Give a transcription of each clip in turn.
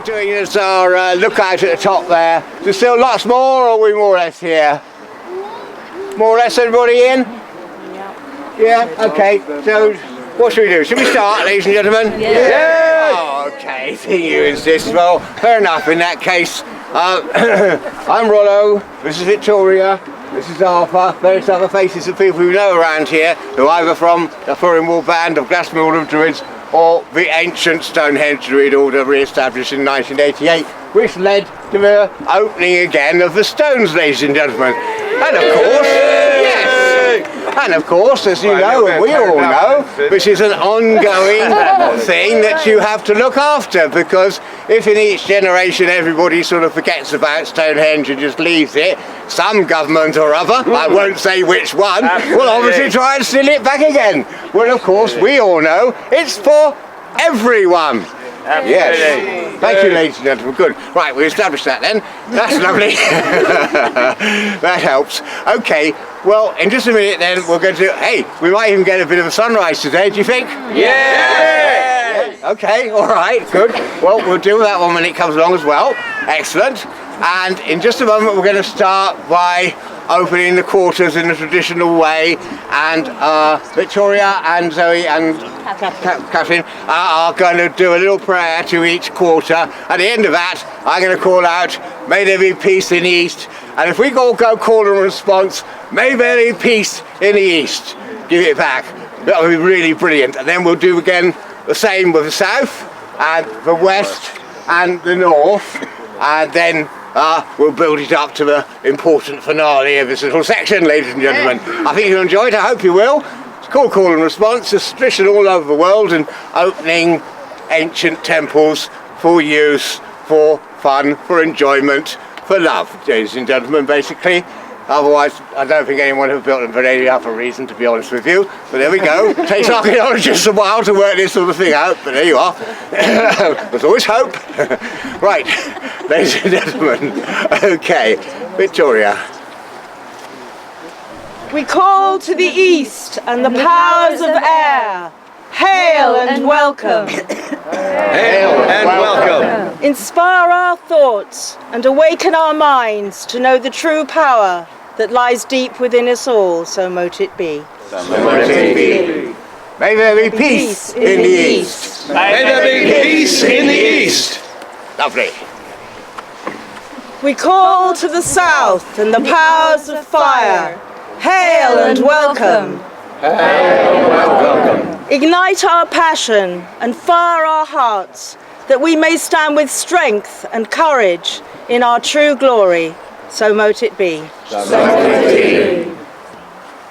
Doing is our lookout at the top there. There's still lots more, or are we more or less here? More or less everybody in? Yeah, okay. So what should we do? Should we start, ladies and gentlemen? Yeah! Oh, okay, you insist. Well, fair enough in that case. I'm Rollo, this is Victoria, this is Arthur, various other faces of people we know around here, who are either from the Foreign War Band of Glastonbury Order of Druids or the ancient Stonehenge Druid Order re-established in 1988, which led to the opening again of the stones, ladies and gentlemen. And of course, and of course, as you know, and we all know, which is an ongoing thing that you have to look after, because if in each generation everybody sort of forgets about Stonehenge and just leaves it, some government or other, I won't say which one, will obviously try and steal it back again. Well, of course, we all know it's for everyone. Yes. Thank you, ladies and gentlemen. Good. Right, we established that then. That's lovely. That helps. Okay, well, in just a minute then, we're going to... Hey, we might even get a bit of a sunrise today, do you think? Yeah! Okay, all right, good. Well, we'll deal with that one when it comes along as well. Excellent. And in just a moment, we're going to start by opening the quarters in the traditional way, and Victoria and Zoe and Catherine are going to do a little prayer to each quarter. At the end of that, I'm going to call out, may there be peace in the east, and if we all go call and response, may there be peace in the east, give it back. That would be really brilliant. And then we'll do again the same with the south and the west and the north, and then we'll build it up to the important finale of this little section, ladies and gentlemen. I think you'll enjoy it, I hope you will. It's called Call and Response. It's tradition all over the world, and opening ancient temples for use, for fun, for enjoyment, for love, ladies and gentlemen, basically. Otherwise, I don't think anyone would have built them for any other reason, to be honest with you. But there we go. It takes archaeologists a while to work this sort of thing out, but there you are. There's always hope. Right, ladies and gentlemen. Okay, Victoria. We call to the east and the powers of air. Hail and welcome. Hail and welcome. Inspire our thoughts and awaken our minds to know the true power that lies deep within us all, so mote it be. So mote it be. May there be peace in the east. May there be peace in the east. Lovely. We call to the south and the powers of fire. Hail and welcome. Hail and welcome. Ignite our passion and fire our hearts, that we may stand with strength and courage in our true glory. So mote it be. So mote it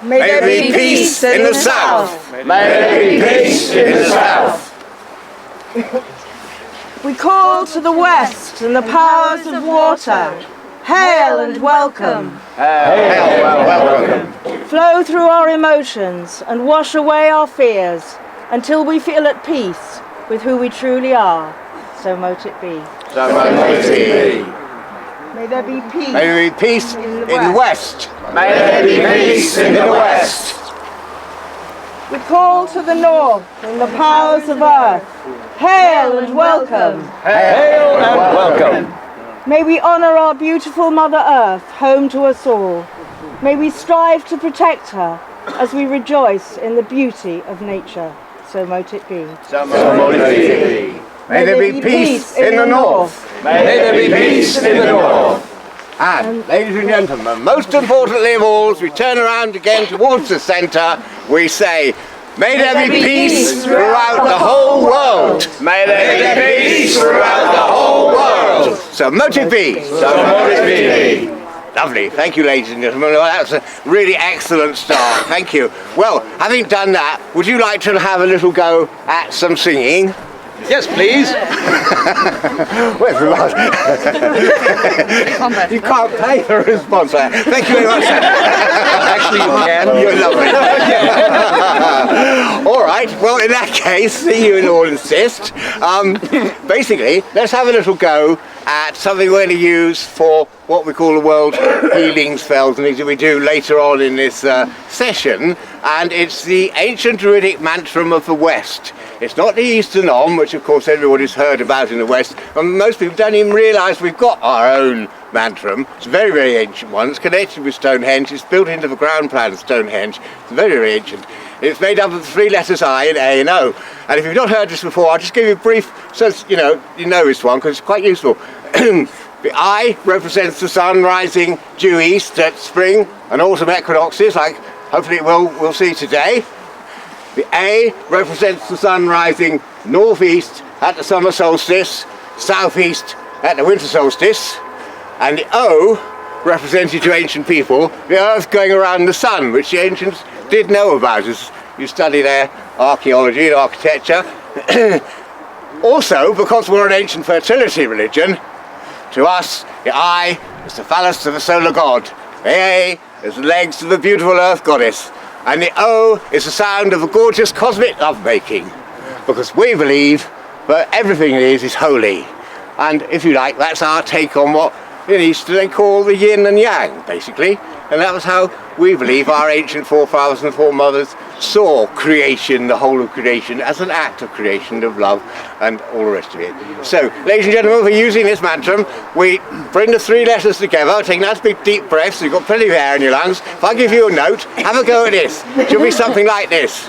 be. May there be peace in the south. May there be peace in the south. We call to the west and the powers of water. Hail and welcome. Hail and welcome. Flow through our emotions and wash away our fears until we feel at peace with who we truly are. So mote it be. So mote it be. May there be peace. May there be peace in the west. May there be peace in the west. We call to the north and the powers of earth. Hail and welcome. Hail and welcome. May we honour our beautiful Mother Earth, home to us all. May we strive to protect her as we rejoice in the beauty of nature. So mote it be. So mote it be. May there be peace in the north. May there be peace in the north. And, ladies and gentlemen, most importantly of all, as we turn around again towards the centre, we say, may there be peace throughout the whole world. May there be peace throughout the whole world. So mote it be. So mote it be. Lovely. Thank you, ladies and gentlemen. Well, that's a really excellent start. Thank you. Well, having done that, would you like to have a little go at some singing? Yes, please. Where's the last? You can't pay for a response there. Thank you very much, sir. Actually, you can. You're lovely. All right. Well, in that case, see you in all insist. Basically, let's have a little go at something we're going to use for what we call the world healing spells and things that we do later on in this session, and it's the ancient Druidic mantram of the West. It's not the Eastern Om, which of course everybody's heard about in the West, and most people don't even realise we've got our own mantram. It's a very, very ancient one. It's connected with Stonehenge. It's built into the ground plan of Stonehenge. It's very, very ancient. It's made up of the three letters I and A and O. And if you've not heard this before, I'll just give you a brief, so you know this one, because it's quite useful. The I represents the sun rising due east at spring and autumn equinoxes, like hopefully we'll see today. The A represents the sun rising northeast at the summer solstice, southeast at the winter solstice. And the O represented to ancient people the earth going around the sun, which the ancients did know about as you study their archaeology and architecture. Also, because we're an ancient fertility religion, to us the I is the phallus of the solar god, the A is the legs of the beautiful earth goddess, and the O is the sound of a gorgeous cosmic lovemaking, because we believe that everything it is holy. And if you like, that's our take on what in Easter they call the yin and yang, basically. And that was how we believe our ancient forefathers and foremothers saw creation, the whole of creation, as an act of creation, of love, and all the rest of it. So, ladies and gentlemen, for using this mantram, we bring the three letters together, take nice big deep breaths, you've got plenty of air in your lungs. If I give you a note, have a go at this. It should be something like this.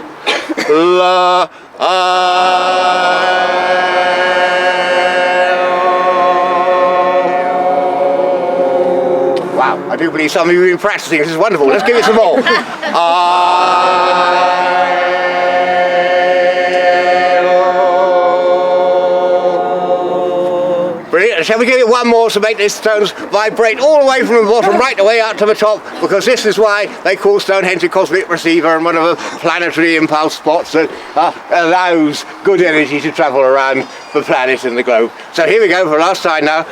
La, Wow, I do believe some of you have been practicing. This is wonderful. Let's give it some more. Brilliant. Shall we give it one more to make these stones vibrate all the way from the bottom right the way out to the top? Because this is why they call Stonehenge a cosmic receiver and one of the planetary impulse spots that allows good energy to travel around the planet and the globe. So here we go for the last time now.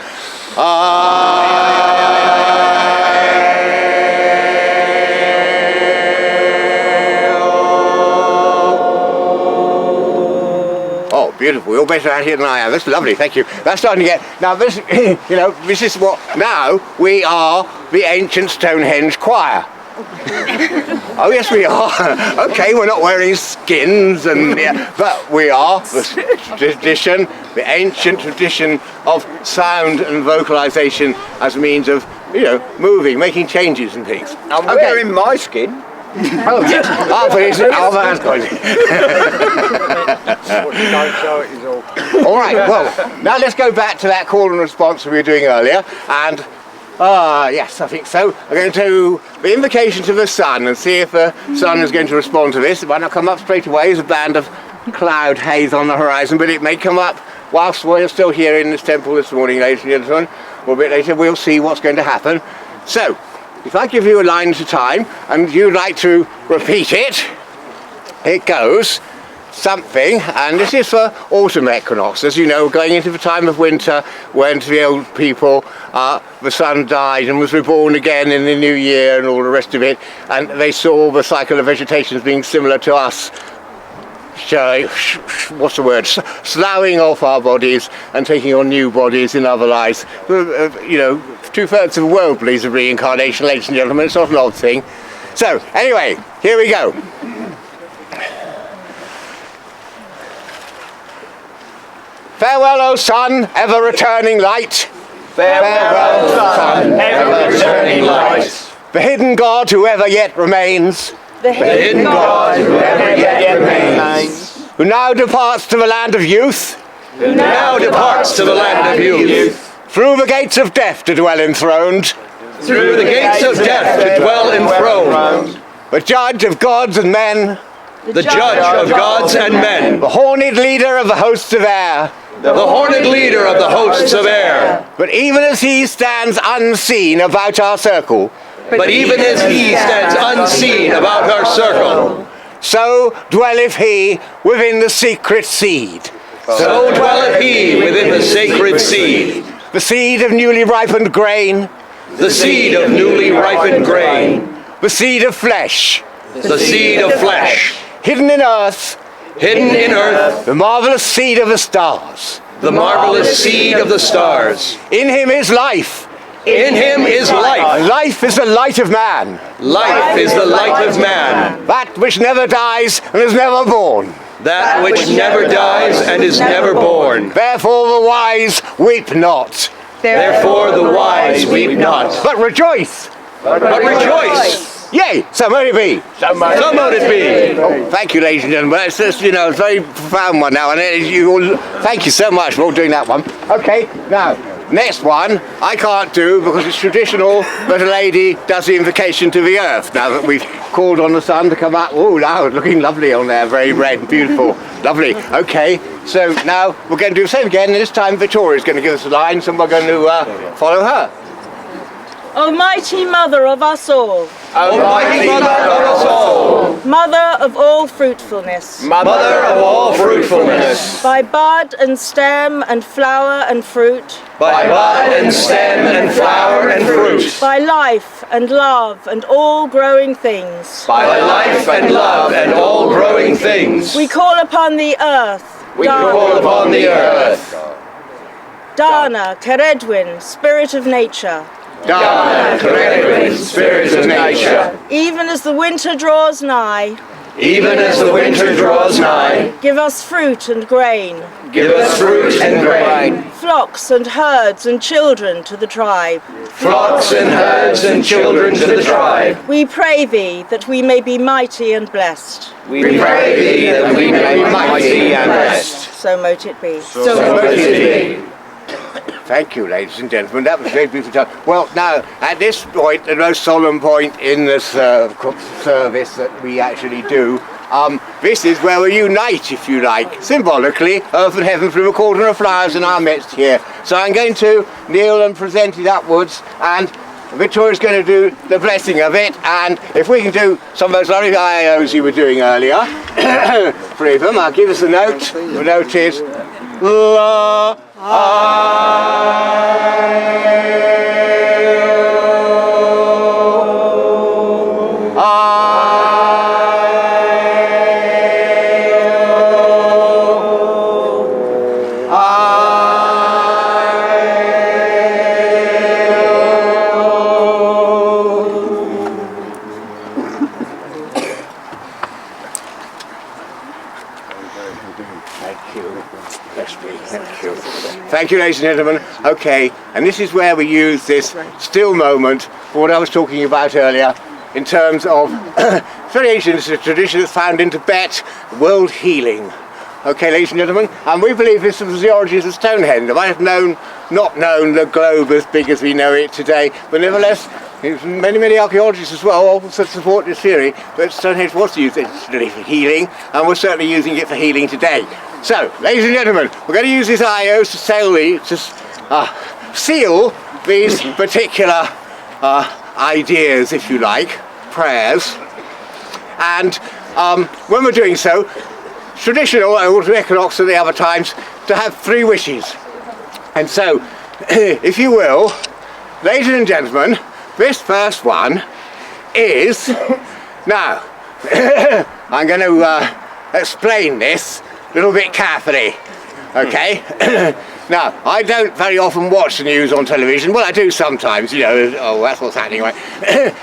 Oh, beautiful. You're better at it than I am. That's lovely. Thank you. That's starting to get... Now, this, this is what... Now, we are the ancient Stonehenge choir. Oh, yes, we are. Okay, we're not wearing skins, but we are the tradition, the ancient tradition of sound and vocalization as a means of, moving, making changes and things. I'm wearing my skin. Oh, yes. That's good. All right, well, now let's go back to that call and response we were doing earlier, and yes, I think so. I'm going to do the invocation to the sun and see if the sun is going to respond to this. It might not come up straight away as a band of cloud haze on the horizon, but it may come up whilst we're still here in this temple this morning, ladies and gentlemen, or a bit later. We'll see what's going to happen. So, if I give you a line at a time and you'd like to repeat it, it goes something, and this is for autumn equinox. As you know, going into the time of winter when to the old people the sun died and was reborn again in the new year and all the rest of it, and they saw the cycle of vegetation as being similar to us. Sloughing off our bodies and taking on new bodies in other lives. 2/3 of the world believes in reincarnation, ladies and gentlemen. It's not an odd thing. So, anyway, here we go. Farewell, O sun, ever returning light. Farewell, sun, ever returning light. The hidden God who ever yet remains. The hidden God who ever yet remains. Who now departs to the land of youth. Who now departs to the land of youth. Through the gates of death to dwell enthroned. Through the gates of death to dwell enthroned. The judge of gods and men. The judge of gods and men. The horned leader of the hosts of air. the horned leader of the hosts of air. But even as he stands unseen about our circle, But even as he stands unseen about our circle, so dwelleth he within the secret seed. so dwelleth he within the sacred seed, The seed of newly ripened grain, the seed of newly ripened grain, the seed of flesh, the seed of flesh, hidden in earth, hidden in earth, the marvelous seed of the stars. the marvelous seed of the stars. In him is life. In him is life. Life is the light of man, Life is the light of man, that which never dies and is never born. that which never dies and is never born. Therefore the wise weep not, Therefore the wise weep not, but rejoice. but rejoice. Yea, so may it be. So mote it be. Thank you, ladies and gentlemen. It's just, a very profound one now, and thank you so much for doing that one. Okay, now, next one I can't do because it's traditional, but a lady does the invocation to the earth. Now that we've called on the sun to come up, oh, now it's looking lovely on there, very red and beautiful. Lovely. Okay, so now we're going to do the same again, and this time Victoria's going to give us a line, so we're going to follow her. Almighty Mother of us all, Almighty Mother of us all, Mother of all fruitfulness, Mother of all fruitfulness, by bud and stem and flower and fruit, by bud and stem and flower and fruit, by life and love and all growing things, by life and love and all growing things, we call upon the earth, we call upon the earth. Dana, Keredwin, Spirit of Nature, Dana, Keredwin, Spirit of Nature, even as the winter draws nigh, even as the winter draws nigh, give us fruit and grain, give us fruit and grain, flocks and herds and children to the tribe. flocks and herds and children to the tribe. We pray thee that we may be mighty and blessed. We pray thee that we may be mighty and blessed. So mote it be. So mote it be. Thank you, ladies and gentlemen. That was very beautiful. Well, now, at this point, the most solemn point in this service that we actually do, this is where we unite, if you like, symbolically, earth and heaven through a cauldron of flowers in our midst here. So I'm going to kneel and present it upwards, and Victoria's going to do the blessing of it, and if we can do some of those lovely IOs you were doing earlier, three of them, I'll give us a note. The note is La Thank you, ladies and gentlemen. Okay, and this is where we use this still moment for what I was talking about earlier in terms of variation. This is a tradition that's found in Tibet, world healing. Okay, ladies and gentlemen, and we believe this was the origins of Stonehenge. I might have not known the globe as big as we know it today, but nevertheless, many archaeologists as well also support this theory that Stonehenge was used initially for healing, and we're certainly using it for healing today. So, ladies and gentlemen, we're going to use these IOs to seal these particular ideas, if you like, prayers. And when we're doing so, traditional, Autumn Equinox and the other times, to have 3 wishes. And so, if you will, ladies and gentlemen, this first one is, now, I'm going to explain this a little bit carefully, okay? Now, I don't very often watch the news on television. Well, I do sometimes, oh, that's what's happening, right?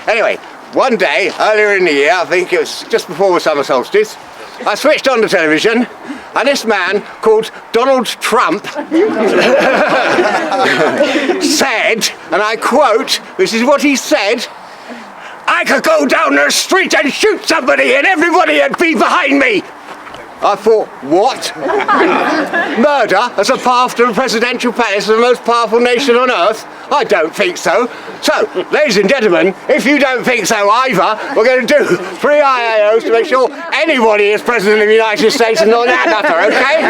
Anyway, one day, earlier in the year, I think it was just before the summer solstice, I switched on the television, and this man called Donald Trump said, and I quote, this is what he said, "I could go down the street and shoot somebody and everybody would be behind me." I thought, what? Murder as a path to the presidential palace of the most powerful nation on earth? I don't think so. So, ladies and gentlemen, if you don't think so either, we're going to do 3 IAOs to make sure anybody is president of the United States and not that nutter, okay?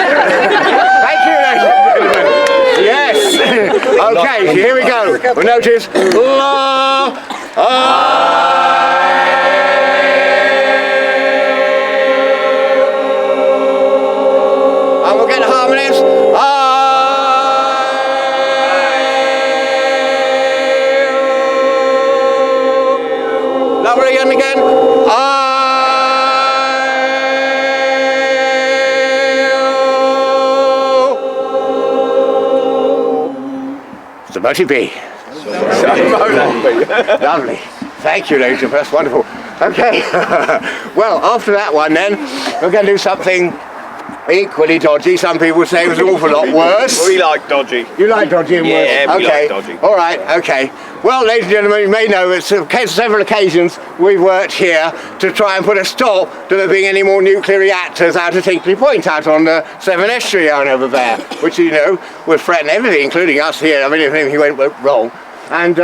Thank you, ladies and gentlemen. Yes. Okay, here we go. We'll notice. And we'll get the harmonies. Lovely, and again. So much it be. Lovely. Thank you, ladies and gentlemen. That's wonderful. Okay. Well, after that one, then we're going to do something equally dodgy. Some people say it was an awful lot worse. We like dodgy. You like dodgy and worse? Yeah, we okay. like dodgy. All right. Okay. Well, ladies and gentlemen, you may know it's several occasions we've worked here to try and put a stop to there being any more nuclear reactors out at Hinkley Point, out on the Severn Estuary over there, which, you know, would threaten everything, including us here. I mean, if anything went wrong. And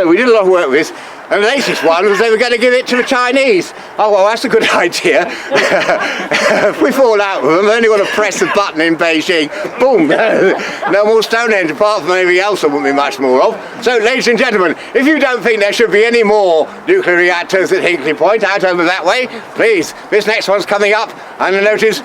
we did a lot of work with this. And the latest one was they were going to give it to the Chinese. Oh, well, that's a good idea. If we fall out with them, we only want to press the button in Beijing. Boom. No more Stonehenge, apart from anything else there wouldn't be much more of. So, ladies and gentlemen, if you don't think there should be any more nuclear reactors at Hinkley Point, out over that way, please, this next one's coming up. And the note is...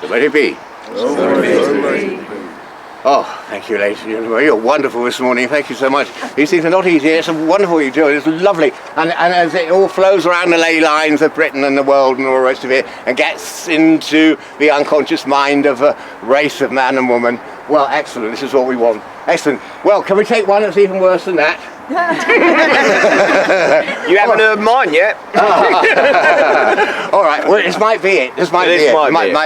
Let it be. Oh, thank you, ladies and gentlemen. You're wonderful this morning. Thank you so much. These things are not easy. It's wonderful what you're doing. It's lovely. And as it all flows around the ley lines of Britain and the world and all the rest of it and gets into the unconscious mind of a race of man and woman, well, excellent. This is what we want. Excellent. Well, can we take one that's even worse than that? You haven't heard mine yet. All right, well, this might be it. This might be it.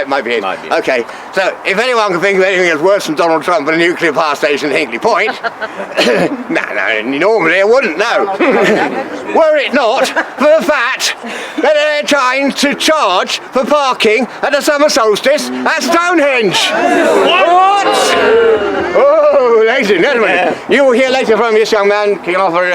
Might be it. Okay, so if anyone can think of anything that's worse than Donald Trump and a nuclear power station at Hinkley Point, no, normally I wouldn't, no. Were it not for the fact that they're trying to charge for parking at the summer solstice at Stonehenge. What? Oh, ladies and gentlemen, you will hear later from this young man, King Arthur,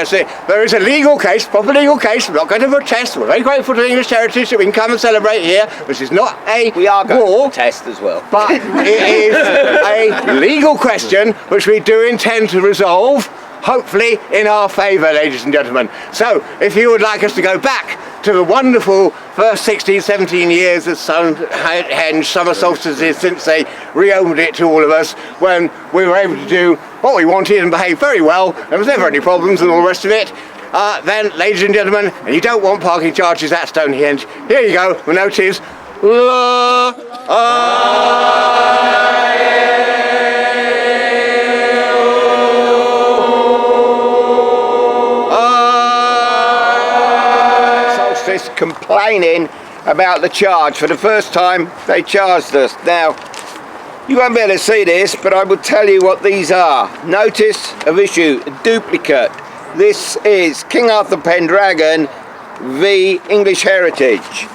there is a legal case, proper legal case. We're not going to protest. We're very grateful to the English heritage that we can come and celebrate here. This is not a We are going war, to protest as well. but it is a legal question which we do intend to resolve, hopefully in our favour, ladies and gentlemen. So, if you would like us to go back to the wonderful first 16, 17 years of Stonehenge summer solstices since they reopened it to all of us, when we were able to do what we wanted and behave very well, there was never any problems and all the rest of it, then, ladies and gentlemen, and you don't want parking charges at Stonehenge, here you go, the note is... complaining about the charge. For the first time they charged us. Now you won't be able to see this, but I will tell you what these are. Notice of issue, a duplicate. This is King Arthur Pendragon v English Heritage.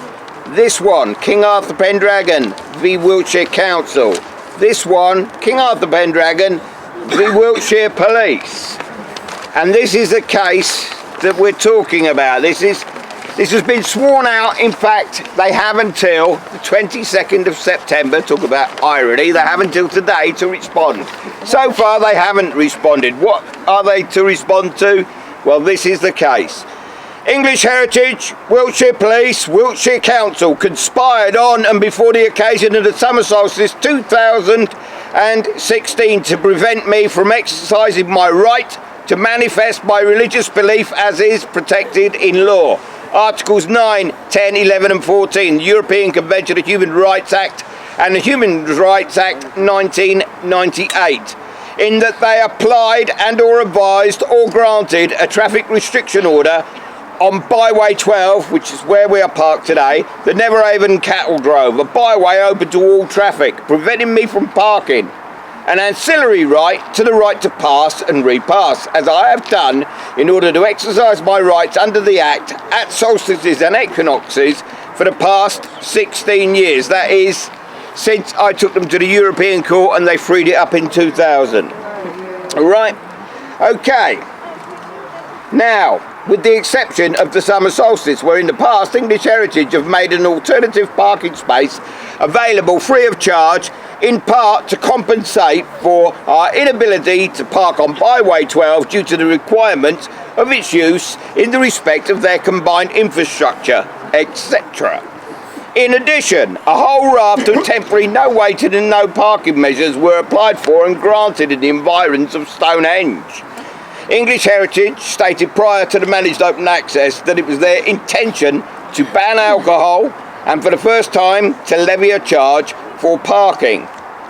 This one, King Arthur Pendragon v Wiltshire Council. This one, King Arthur Pendragon v Wiltshire Police. And this is the case that we're talking about. This has been sworn out. In fact, they have until the 22nd of September, talk about irony, they have until today to respond. So far they haven't responded. What are they to respond to? Well, this is the case. English Heritage, Wiltshire Police, Wiltshire Council conspired on and before the occasion of the summer solstice 2016 to prevent me from exercising my right to manifest my religious belief as is protected in law. Articles 9, 10, 11 and 14, the European Convention of Human Rights Act and the Human Rights Act 1998, in that they applied and or advised or granted a traffic restriction order on Byway 12, which is where we are parked today, the Neverhaven Cattle Drove, a byway open to all traffic, preventing me from parking. An ancillary right to the right to pass and repass, as I have done in order to exercise my rights under the Act at solstices and equinoxes for the past 16 years. That is, since I took them to the European Court and they freed it up in 2000. Alright, okay. Now, with the exception of the summer solstice, where in the past English Heritage have made an alternative parking space available free of charge, in part to compensate for our inability to park on Byway 12 due to the requirements of its use in the respect of their combined infrastructure, etc. In addition, a whole raft of temporary no waiting and no parking measures were applied for and granted in the environs of Stonehenge. English Heritage stated prior to the managed open access that it was their intention to ban alcohol and for the first time to levy a charge for parking.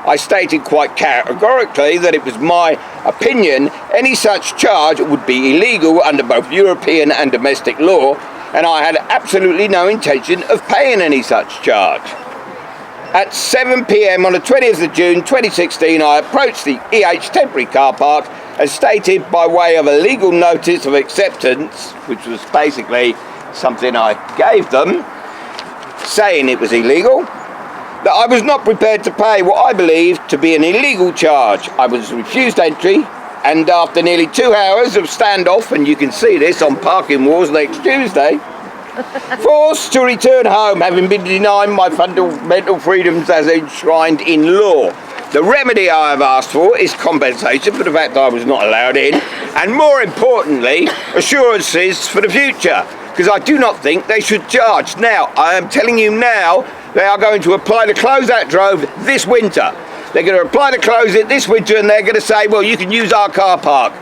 I stated quite categorically that it was my opinion any such charge would be illegal under both European and domestic law, and I had absolutely no intention of paying any such charge. At 7 p.m. on the 20th of June 2016, I approached the EH temporary car park as stated by way of a legal notice of acceptance, which was basically something I gave them, saying it was illegal, that I was not prepared to pay what I believed to be an illegal charge. I was refused entry, and after nearly 2 hours of standoff, and you can see this on Parking Wars next Tuesday, forced to return home, having been denied my fundamental freedoms as enshrined in law. The remedy I have asked for is compensation for the fact that I was not allowed in, and more importantly, assurances for the future, because I do not think they should charge. Now, I am telling you now, they are going to apply to close that drove this winter. They're going to apply to close it this winter, and they're going to say, well, you can use our car park.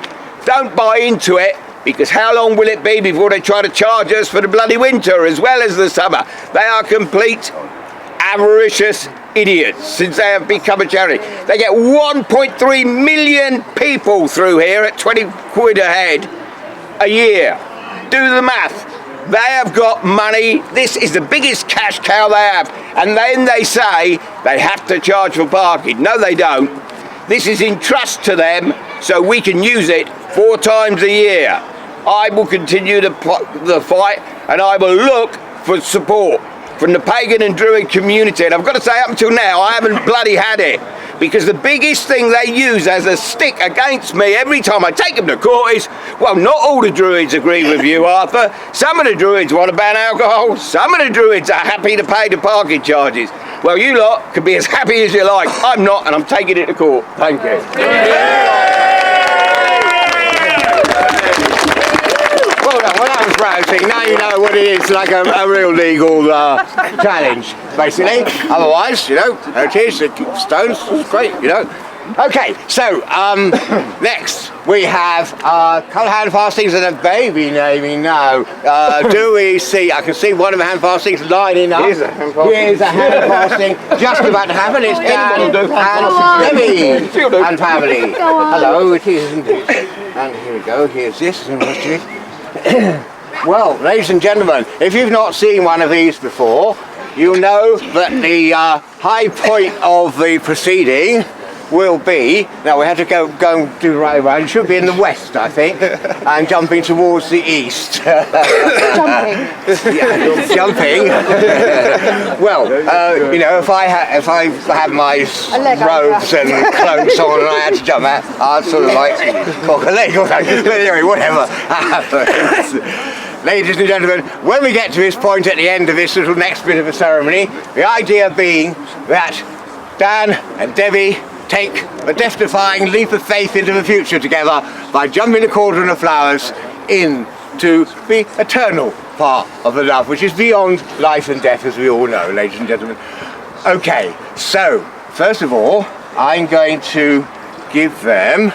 Don't buy into it, because how long will it be before they try to charge us for the bloody winter as well as the summer? They are complete avaricious idiots since they have become a charity. They get 1.3 million people through here at 20 quid a head a year. Do the math. They have got money. This is the biggest cash cow they have. And then they say they have to charge for parking. No, they don't. This is in trust to them so we can use it 4 times a year. I will continue the fight, and I will look for support from the pagan and Druid community. And I've got to say, up until now, I haven't bloody had it. Because the biggest thing they use as a stick against me every time I take them to court is, well, not all the Druids agree with you, Arthur. Some of the Druids want to ban alcohol. Some of the Druids are happy to pay the parking charges. Well, you lot can be as happy as you like. I'm not, and I'm taking it to court. Thank you. Well, that was rousing. Now you know what it is, like a real legal challenge, basically. Otherwise, you know, there it is, the stones, it's great, you know. Okay, so, next we have colour hand fastings and a baby naming now. Do we see, I can see one of the hand fastings lining up. Here's a hand fasting just about to happen. It's Dan and Debbie and family. Hello, it is indeed. And here we go, here's this and what's it? Well, ladies and gentlemen, if you've not seen one of these before, you'll know that the high point of the proceeding will be, now we have to go and do the right around, it should be in the west, I think, and jumping towards the east. Jumping? Yeah, jumping. Well, you know, if I have my robes and cloaks on and I had to jump out, I'd sort of like cock a leg or something. But anyway, whatever happens. Ladies and gentlemen, when we get to this point at the end of this little next bit of a ceremony, the idea being that Dan and Debbie take a death-defying leap of faith into the future together by jumping the cauldron of flowers into the eternal part of the love, which is beyond life and death, as we all know, ladies and gentlemen. Okay, so, first of all, I'm going to give them...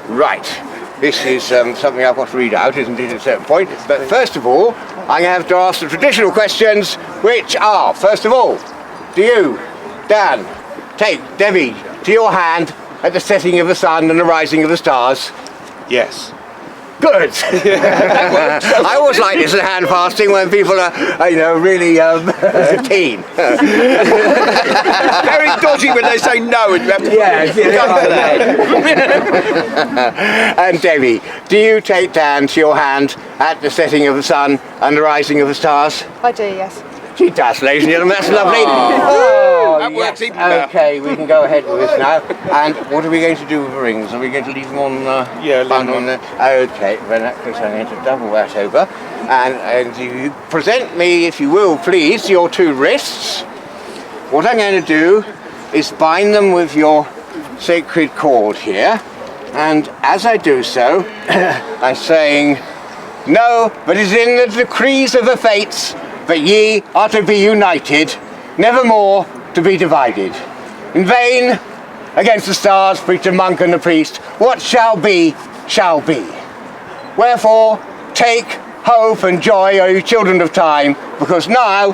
right. This is something I've got to read out, isn't it, at a certain point? But first of all, I'm going to have to ask the traditional questions, which are, first of all, do you, Dan, take Debbie to your hand at the setting of the sun and the rising of the stars? Yes. Good. I always like this at hand fasting when people are, you know, really keen. Very dodgy when they say no and you have to Yes, and Debbie, do you take Dan to your hand at the setting of the sun and the rising of the stars? I do, yes. She does, ladies and gentlemen, that's lovely. Oh, That works yes. even better. Okay, we can go ahead with this now. And what are we going to do with the rings? Are we going to leave them on? Yeah, leave bung them on the. Okay, then that case I'm going to double that over, and you present me, if you will, please, your two wrists. What I'm going to do is bind them with your sacred cord here, and as I do so, I'm saying, "No, but it is in the decrees of the fates that ye are to be united, nevermore to be divided. In vain, against the stars, preach the monk and the priest, what shall be, shall be. Wherefore, take hope and joy, O you children of time, because now,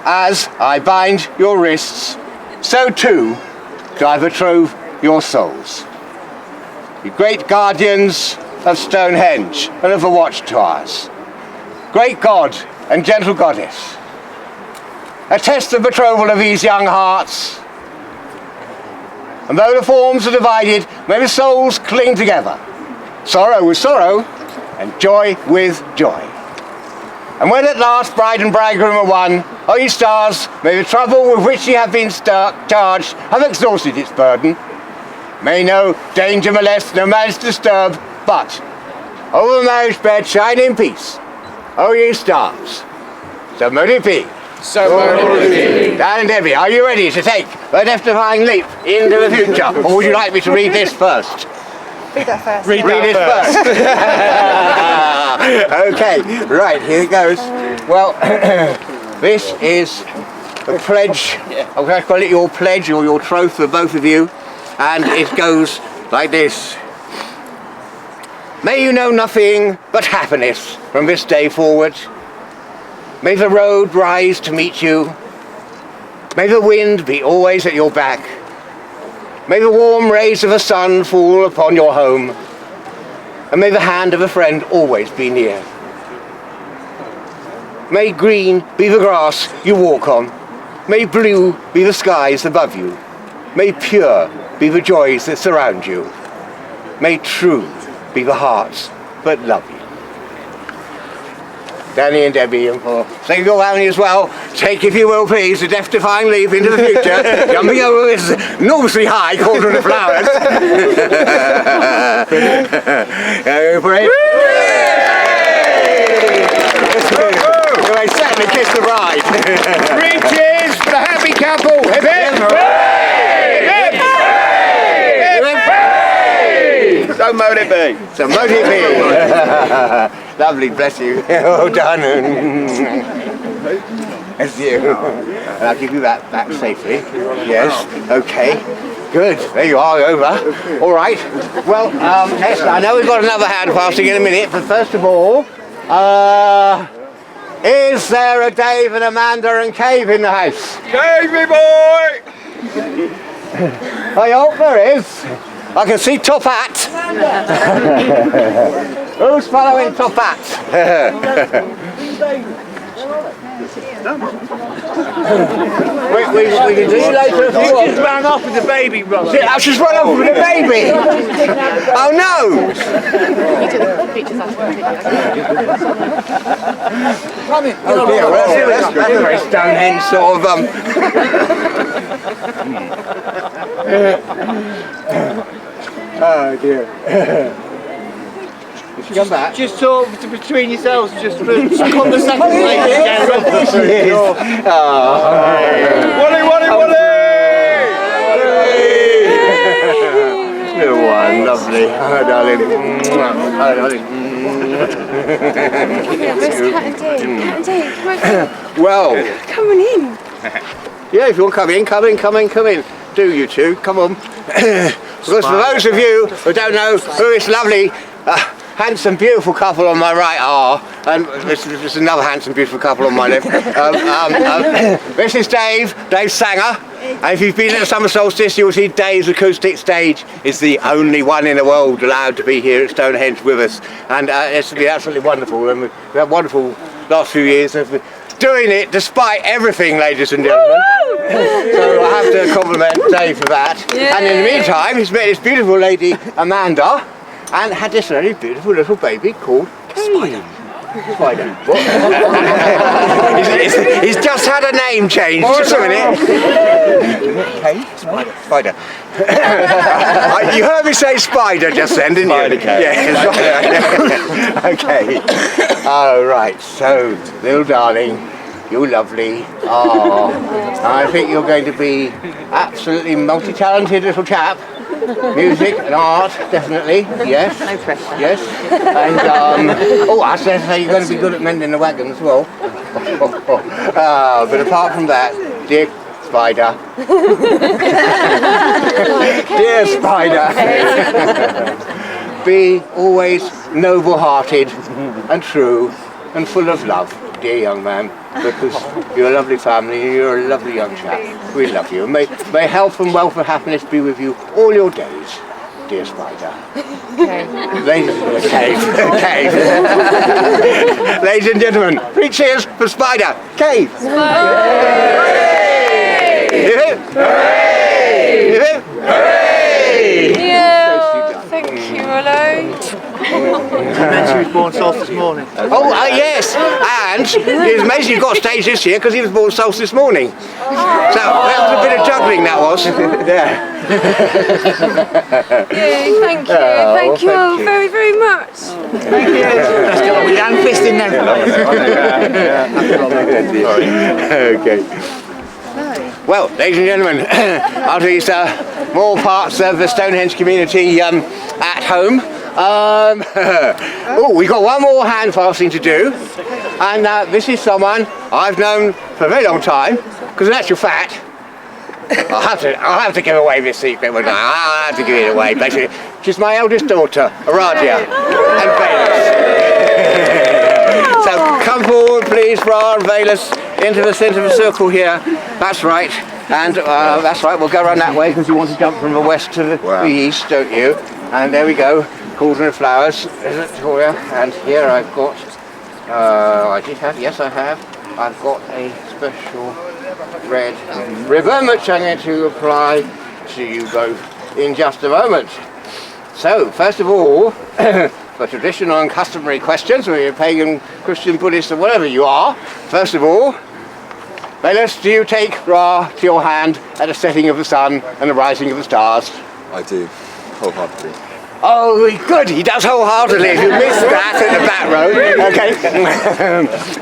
as I bind your wrists, so too do I betroth your souls. You great guardians of Stonehenge and of the watchtowers, great God and gentle goddess, attest the betrothal of these young hearts. And though the forms are divided, may the souls cling together, sorrow with sorrow, and joy with joy. And when at last bride and bridegroom are one, O ye stars, may the trouble with which ye have been charged have exhausted its burden. May no danger molest, no malice disturb, but over the marriage bed shine in peace, O ye stars. So mote it be. So mote it be. Dan and Debbie, are you ready to take the death-defying leap into the future? Or would you like me to read this first? Read that first. Read Read it first. Okay, right, here it goes. Well, this is the pledge, I'm going to call it your pledge or your troth for both of you, and it goes like this. May you know nothing but happiness from this day forward. May the road rise to meet you. May the wind be always at your back. May the warm rays of the sun fall upon your home. And may the hand of a friend always be near. May green be the grass you walk on. May blue be the skies above you. May pure be the joys that surround you. May true be the hearts that love you. Danny and Debbie, and for sake of your family as well, take, if you will please, a death-defying leap into the future, jumping over this enormously high cauldron of flowers. Go for it. You may certainly kiss the bride. 3 cheers for the happy couple. Hip hip. So mote it be. So mote it be. Lovely, bless you. Well done. Bless you. And I'll give you that back safely. Yes. Okay. Good. There you are, over. All right. Well, next, I know we've got another hand fasting in a minute, but first of all, is there a Dave and Amanda and Cave in the house? Davey boy! I hope there is. I can see Top Hat. Who's following Top Hat? we can see you later if you want. Just ran off with the baby, brother. I've just run off with the baby. Oh no! Oh dear, well, that's a very Stonehenge sort of Oh dear. Did she come back? Just talk between yourselves, just for conversation. Wally, Wally, Wally! Little one, lovely. Oh darling. Oh darling. Well, Come on in. yeah, if you want to come in. Do you two, come on. Because for those of you who don't know who this lovely handsome, beautiful couple on my right are, and this is another handsome, beautiful couple on my left. This is Dave Sanger. And if you've been at the summer solstice, you'll see Dave's acoustic stage is the only one in the world allowed to be here at Stonehenge with us. And it's been absolutely wonderful. And we've had wonderful last few years of doing it despite everything, ladies and gentlemen. So I have to compliment Dave for that. Yeah. And in the meantime, he's met this beautiful lady, Amanda, and had this very beautiful little baby called Spider. Spider. he's just had a name change. Just a minute. Okay. Spider. You heard me say spider just then, didn't you? Yeah. Okay. All right. So, little darling, you're lovely. Oh, I think you're going to be absolutely multi-talented little chap. Music and art, definitely, yes. No pressure. Yes. And, oh, I was going to say you're going to be good at mending the wagon as well. But apart from that, dear Spider. Dear Spider. Be always noble-hearted and true and full of love, dear young man, because you're a lovely family and you're a lovely young chap. We love you. May health and wealth and happiness be with you all your days, dear Spider. Okay. Ladies and gentlemen, 3 cheers for Spider. Cave. Hooray! Hooray! Hooray! Yeah, thank you, Rollo. And then she was born solstice morning. Oh, yes, and it's amazing you got stage this year because he was born solstice morning. So that was a bit of juggling, that was. Yeah. Yeah, thank you. Thank you all very, very much. Thank you. Let's get on with handfasting then. Okay. Well, ladies and gentlemen, after these more parts of the Stonehenge community at home, oh, we've got one more hand fasting to do, and this is someone I've known for a very long time, because in actual fact, I'll have to give away this secret, wouldn't I? I'll have to give it away, basically. She's my eldest daughter, Aradia, and Valus. So come forward, please, Ra and Valus, into the centre of the circle here. That's right. And that's right, we'll go around that way because you want to jump from the west to the east, don't you? And there we go, cauldron of flowers, is it, Victoria? And here I've got, I have. I've got a special red ribbon which I'm going to apply to you both in just a moment. So, first of all, for traditional and customary questions, whether you're pagan, Christian, Buddhist, or whatever you are, first of all, Valus, do you take Ra to your hand at the setting of the sun and the rising of the stars? I do, wholeheartedly. Oh, good, he does wholeheartedly. If you missed that at the back row, okay.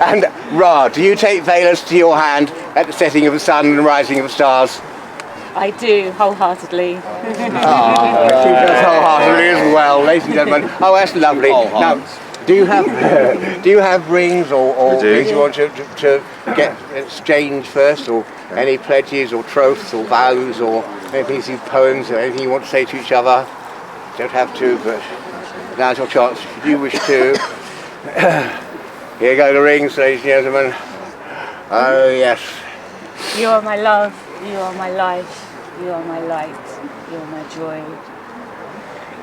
And Ra, do you take Valus to your hand at the setting of the sun and the rising of the stars? I do, wholeheartedly. Oh, she does wholeheartedly as well, ladies and gentlemen. Oh, that's lovely. Now, do you have rings or things you want to get exchanged first, or any pledges or troths or vows or anything, poems or anything you want to say to each other? Don't have to, but now's your chance if you wish to. Here go the rings, ladies and gentlemen. Oh yes. You are my love, you are my life, you are my light, you are my joy.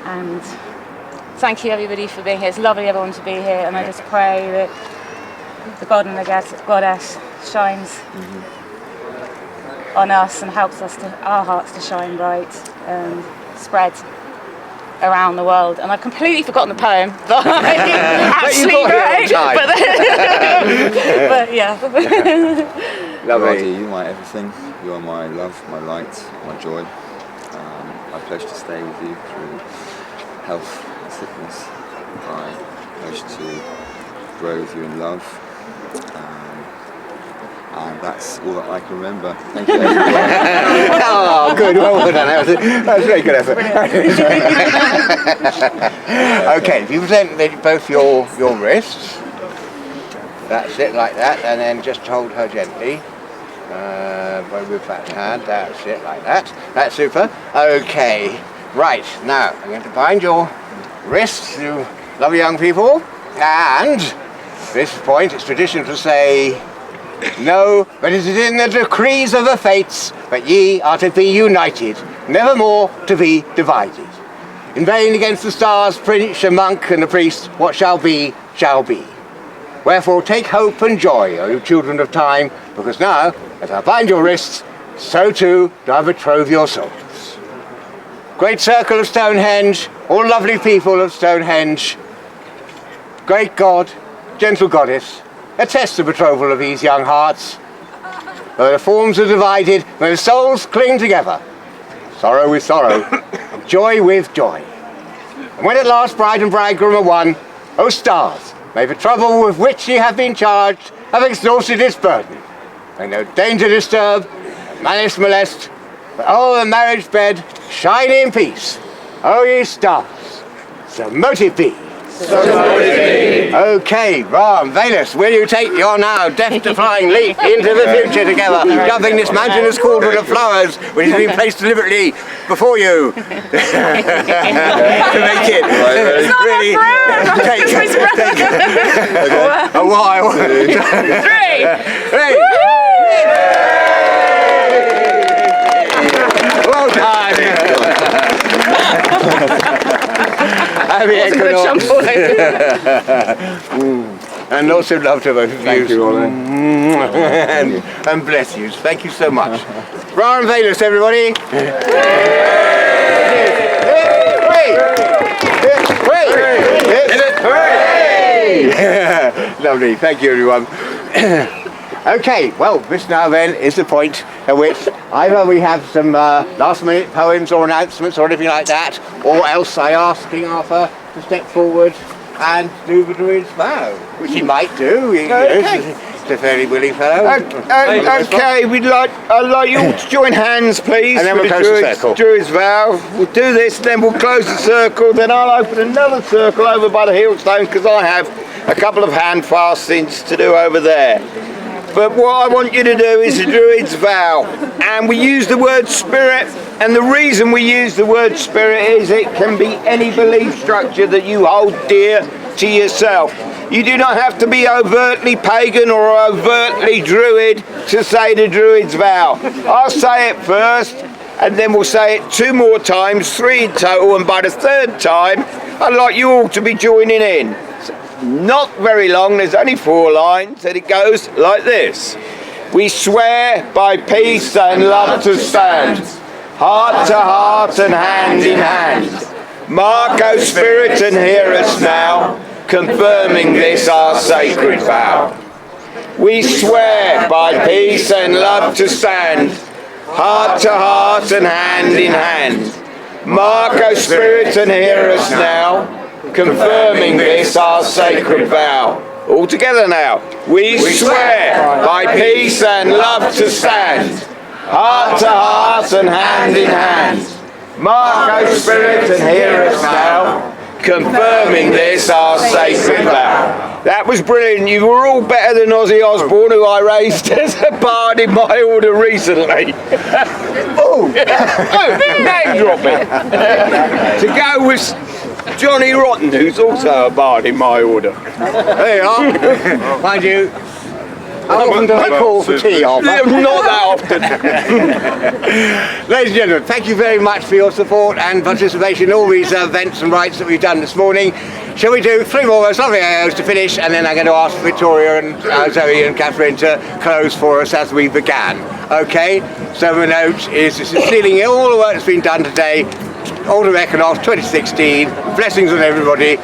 And thank you everybody for being here. It's lovely everyone to be here, and I just pray that the God and the Goddess shines on us and helps us our hearts to shine bright and spread around the world. And I've completely forgotten the poem that I actually wrote. But yeah. Lovely. You are my everything. You are my love, my light, my joy. I pledge to stay with you through health and sickness. I pledge to grow with you in love. And that's all that I can remember. Thank you. Oh, good. Well done. That was a very good effort. Okay, if you present both your wrists, that's it, like that, and then just hold her gently. With that hand, that's it, like that. That's super. Okay, right, now I'm going to bind your wrists. You lovely young people. And at this point, it's tradition to say, no, but it is in the decrees of the fates that ye are to be united, nevermore to be divided. In vain against the stars preach the monk and the priest, what shall be, shall be. Wherefore take hope and joy, O you children of time, because now, as I bind your wrists, so too do I betroth your souls. Great circle of Stonehenge, all lovely people of Stonehenge, great God, gentle goddess, attest the betrothal of these young hearts. Where the forms are divided, where the souls cling together. Sorrow with sorrow, joy with joy. And when at last bride and bridegroom are one, O stars, may the trouble with which ye have been charged have exhausted its burden. May no danger disturb, no malice molest, but all the marriage bed shine in peace. O ye stars, so mote it be. Okay, Ram, Venus, will you take your now death-defying leap into the future together, jumping this mountainous cauldron of flowers which has been placed deliberately before you to make it really take a while. 3. Well done. Happy Equinox. And lots of love to both of you. Thank you, Awen. And bless you. Thank you so much. Ra and Venus, everybody. Lovely. Thank you, everyone. Okay, well, this now then is the point at which either we have some last minute poems or announcements or anything like that, or else I ask King Arthur to step forward and do the Druid's vow, which he might do. He's a fairly willing fellow. Okay, I'd like you all to join hands, please. And then we'll close the circle. Druid's vow. We'll do this, then we'll close the circle, then I'll open another circle over by the Hillstone, because I have a couple of hand fastings to do over there. But what I want you to do is the Druid's vow, and we use the word spirit, and the reason we use the word spirit is it can be any belief structure that you hold dear to yourself. You do not have to be overtly pagan or overtly Druid to say the Druid's vow. I'll say it first, and then we'll say it 2 more times, 3 in total, and by the 3rd time, I'd like you all to be joining in. Not very long, there's only 4 lines, and it goes like this. We swear by peace and love to stand, heart to heart and hand in hand. Mark, O Spirit, and hear us now, confirming this our sacred vow. We swear by peace and love to stand, heart to heart and hand in hand. Mark, O Spirit, and hear us now, confirming this our sacred vow. All together now. We swear by peace and love to stand, heart to heart and hand in hand. Mark, O Spirit, and hear us now, confirming this our sacred vow. That was brilliant. You were all better than Ozzy Osbourne, who I raised as a bard in my order recently. Name dropping. To go with Johnny Rotten, who's also a bard in my order. There you are. Mind you, how often do I call for tea, Arthur? Not that often. Ladies and gentlemen, thank you very much for your support and participation in all these events and rites that we've done this morning. Shall we do 3 more most lovely AOs to finish, and then I'm going to ask Victoria and Zoe and Catherine to close for us as we began. Okay? So the note is this is sealing all the work that's been done today. Autumn Equinox 2016. Blessings on everybody.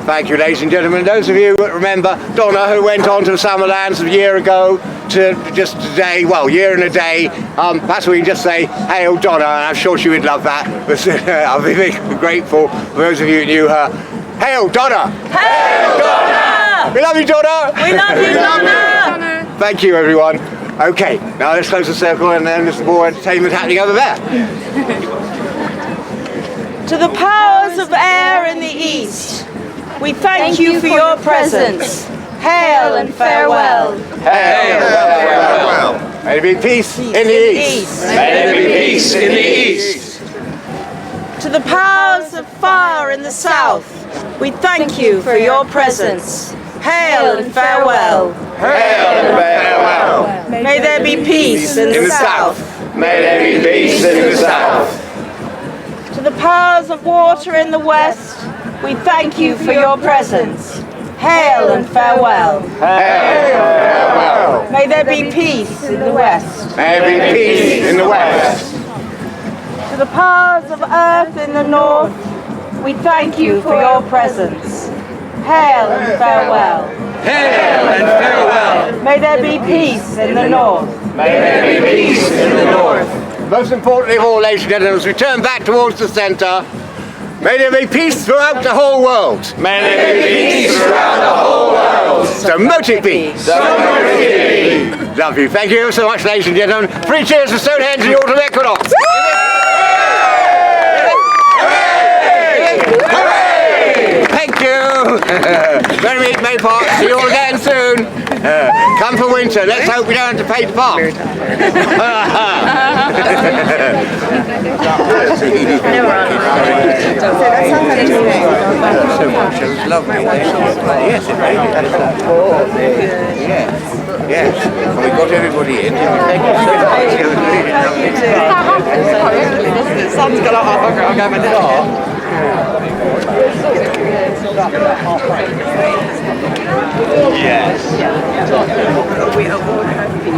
Thank you, ladies and gentlemen. Those of you that remember Donna, who went on to the Summerlands a year ago, to just today, well, year and a day, perhaps we can just say, hail Donna, and I'm sure she would love that. But I'll be very grateful for those of you who knew her. Hail Donna! Hail Donna! We love you, Donna! We love you, Donna! Thank you, everyone. Okay, now let's close the circle, and then there's more entertainment happening over there. To the powers of air in the east, we thank you for your presence. Hail and farewell. Hail and farewell. May there be peace in the east. May there be peace in the east. To the powers of fire in the south, we thank you for your presence. Hail and farewell. Hail and farewell. May there be peace in the south. May there be peace in the south. To the powers of water in the west, we thank you for your presence. Hail and farewell. Hail and farewell. May there be peace in the west. May there be peace in the west. To the powers of earth in the north, we thank you for your presence. Hail and farewell. Hail and farewell. May there be peace in the north. May there be peace in the north. Most importantly of all, ladies and gentlemen, as we turn back towards the centre, may there be peace throughout the whole world. May there be peace throughout the whole world. So mote it be. So mote it be. Love you. Thank you so much, ladies and gentlemen. 3 cheers for Stonehenge and the Autumn Equinox. Thank you. Very meet May Park. See you all again soon. Come for winter. Let's hope we don't have to pay the park. Yes. And we got everybody in. The sun's gone off. I'll go with it. Yes. We are all happy.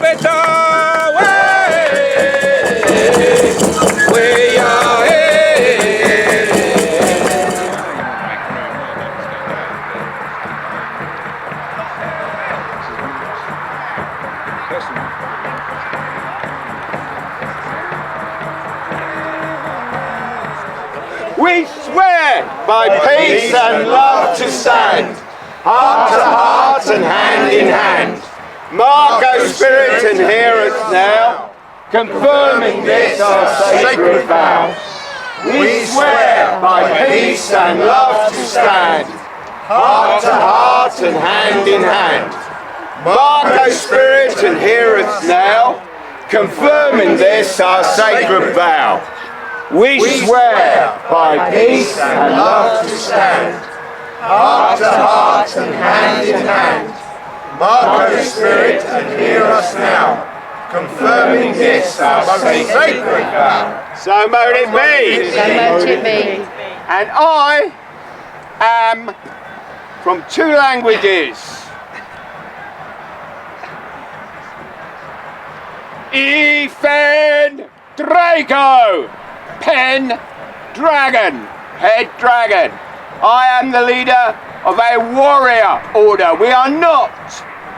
it away. We are here. We swear by peace and love to stand, heart to heart and hand in hand. Mark, O Spirit, and hear us now, confirming this our sacred vow. We swear by peace and love to stand, heart to heart and hand in hand. Mark, O Spirit, and hear us now, confirming this our sacred vow. We swear by peace and love to stand, heart to heart and hand in hand. Mark, O Spirit, and hear us now, confirming this our sacred vow. So mote it be. So mote it be. And I am from 2 languages. Ethan Draco, Pendragon, head dragon. I am the leader of a warrior order. We are not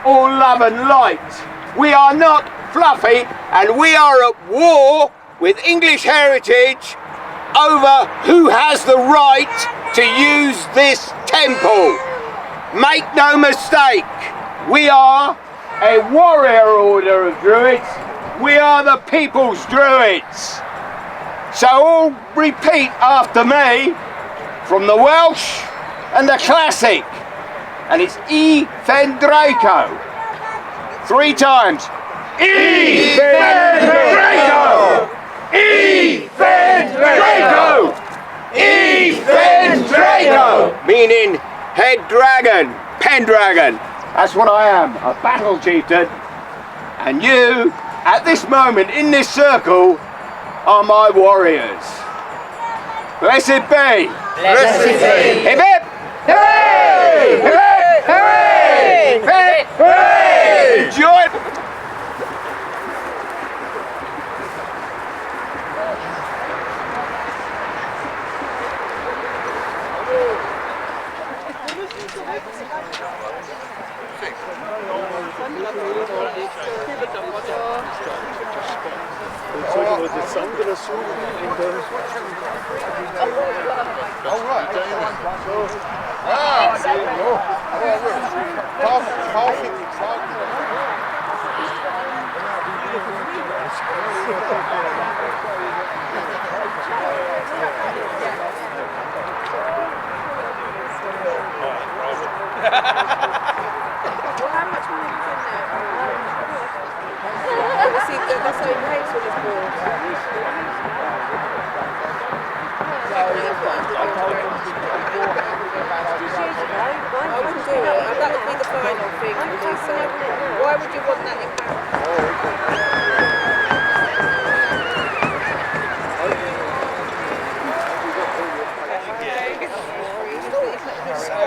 all love and light. We are not fluffy, and we are at war with English heritage over who has the right to use this temple. Make no mistake, we are a warrior order of Druids. We are the people's Druids. So all repeat after me from the Welsh and the classic. And it's Ethan Draco. 3 times. Ethan Draco! Ethan Draco! Ethan Draco! Meaning head dragon, Pendragon. That's what I am, a battle chieftain. And you, at this moment, in this circle, are my warriors. Blessed be. Blessed be. Hip hip! Hooray! Hip hip! Hooray! Hip hip! Hooray! Enjoy it! Why would you want that in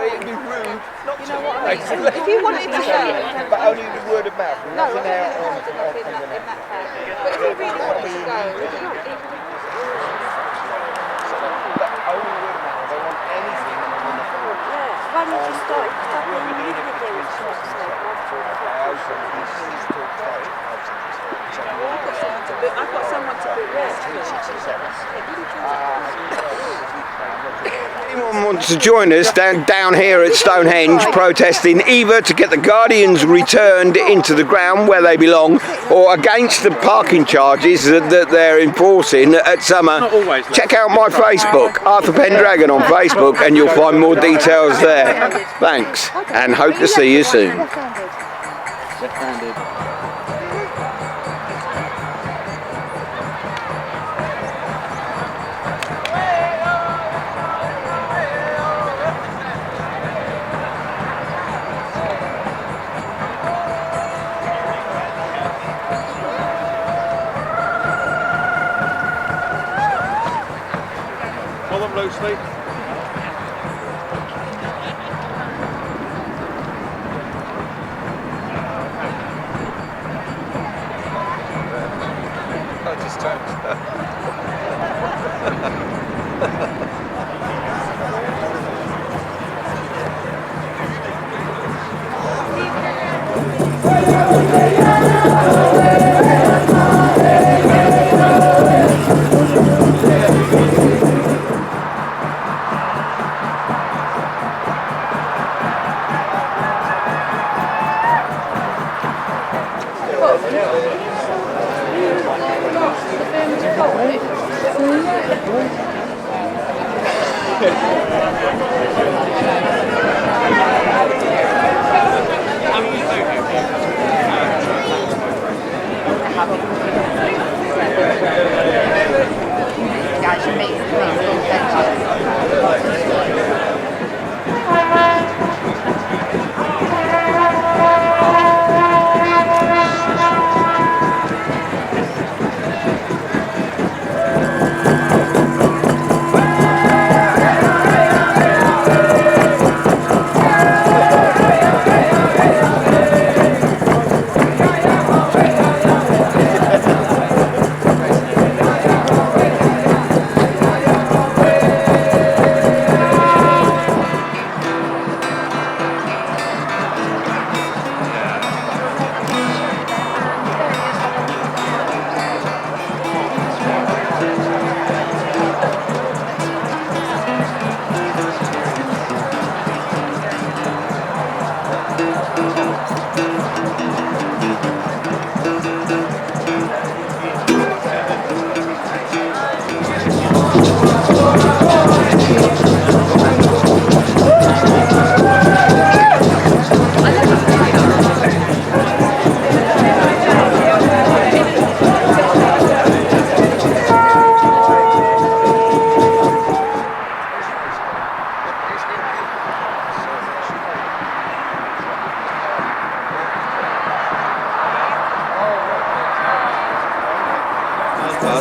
It'd be rude not to. If you wanted to go, But only the word of mouth. Nothing out on but if you really wanted to go, Why don't you start doing I've got someone to book anyone wants to join us down here at Stonehenge protesting either to get the Guardians returned into the ground where they belong or against the parking charges that they're enforcing at summer, check out my Facebook, Arthur Pendragon on Facebook, and you'll find more details there. Thanks, and hope to see you soon. Pull them loosely.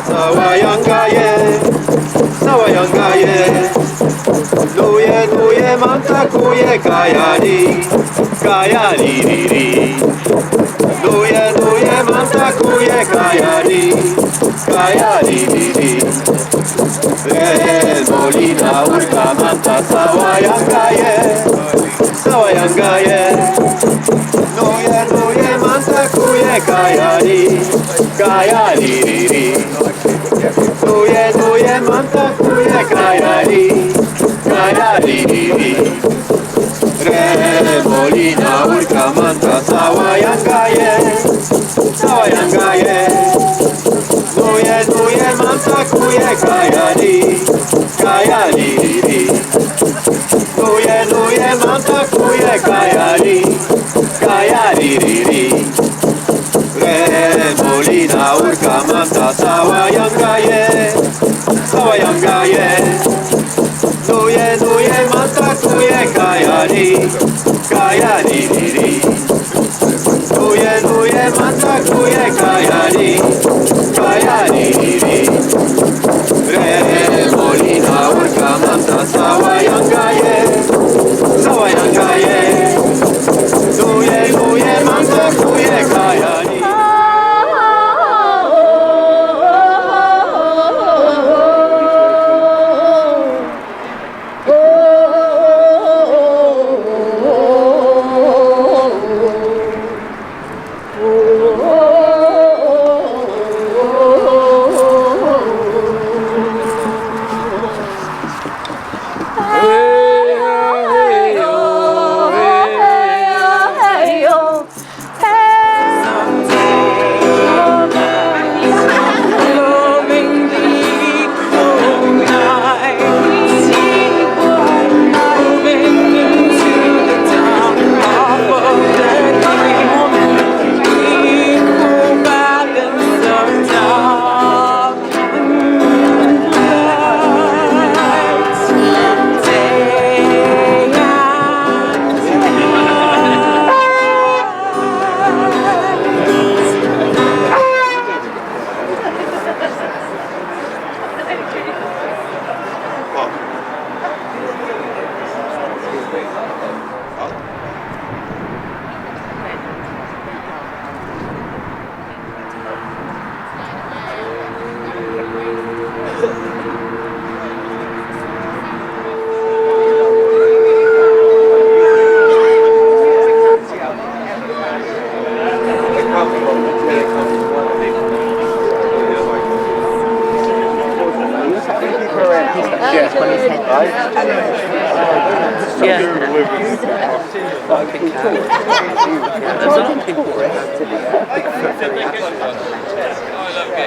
Sawayangaye, Sawayangaye, Nuye Nuye Manta Kuye Kayani, Kayani Riri, Nuye Nuye Manta Kuye Kayani, Kayani Riri, Molina Urka Manta Sawayangaye, Sawayangaye, Nuye Nuye Manta Kuye Kayani, Kayani Riri. Nuye nuye manta kuye kayari, kayari riri. Re molina urka manta sawayangaye, sawayangaye. Nuye nuye manta kuye kayari, kayari riri. Nuye nuye manta kuye kayari, kayari riri. Re molina urka manta sawayangaye, sawayangaye. Nuye nuye manta kuye kayari, kayari riri. Nuye nuye manta kuye kayari, kayari riri. Re molina urka manta sawayangaye, sawayangaye. Nuye nuye manta kuye kayari.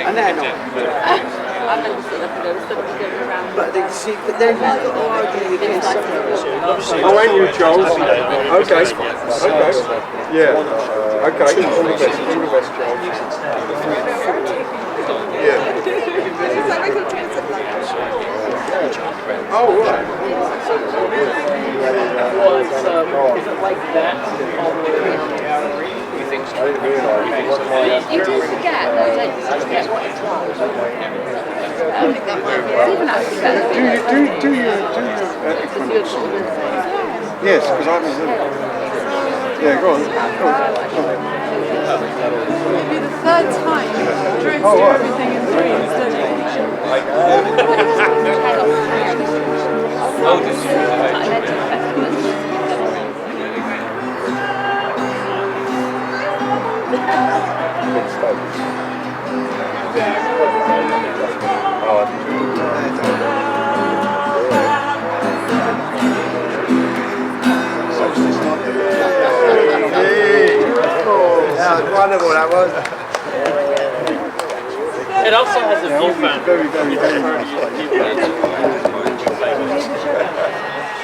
And they're not. But they see, but they've got to argue against something. Oh, and you, Charles. Okay. Okay. Yeah. Okay. All the best. All the best, Charles. Yeah. Oh, right. You do forget, though, don't you? Forget what it's like. Even actually, Do you Equinox? Yes, because I haven't heard. Yeah, go on. It'll be the third time Druids do everything in threes, don't they? That was wonderful, that was. It also has a view fountain. Very, very, very nice.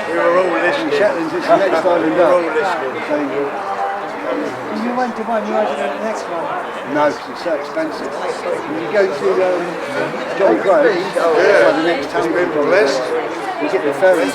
We were all listening. Shetlands, it's the next island up. We were all listening. You went to one, you went to the next one. No, because it's so expensive. When you go to John Crow's, the next town, you get the ferry.